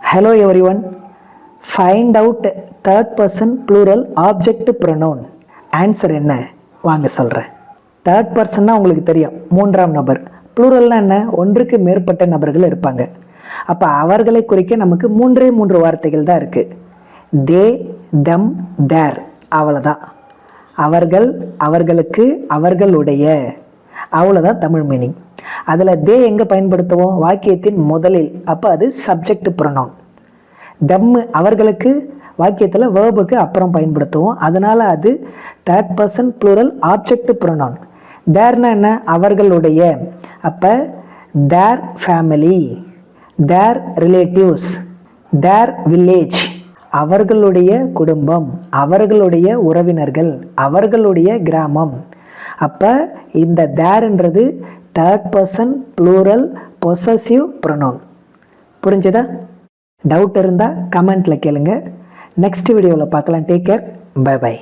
Hello everyone. Find out third person plural object pronoun. Answer என்ன வாங்க சொல்கிறேன். Third பர்சன்னா உங்களுக்கு தெரியும், மூன்றாம் நபர். ப்ளூரல்னா என்ன? ஒன்றுக்கு மேற்பட்ட நபர்கள் இருப்பாங்க. அப்போ அவர்களை குறிக்க நமக்கு மூன்று வார்த்தைகள் தான் இருக்குது. தே, தம், தேர், அவ்வளோதான். அவர்கள், அவர்களுக்கு, அவர்களுடைய, அவ்வளோதான் தமிழ் மீனிங். அதில் தே எங்கே பயன்படுத்துவோம்? வாக்கியத்தின் முதலில். அப்போ அது சப்ஜெக்ட் ப்ரொனவுன். தம் அவர்களுக்கு வாக்கியத்தில் வேர்புக்கு அப்புறம் பயன்படுத்துவோம். அதனால் அது third person plural object pronoun. தேர்னா என்ன? அவர்களுடைய. அப்போ their family, their relatives, their village, அவர்களுடைய குடும்பம், அவர்களுடைய உறவினர்கள், அவர்களுடைய கிராமம். அப்போ இந்த தேர்ன்றது third person plural possessive pronoun. புரிஞ்சுதா? டவுட் இருந்தால் கமெண்ட்டில் கேளுங்க. நெக்ஸ்ட் வீடியோவில் பார்க்கலாம். Take care. Bye by.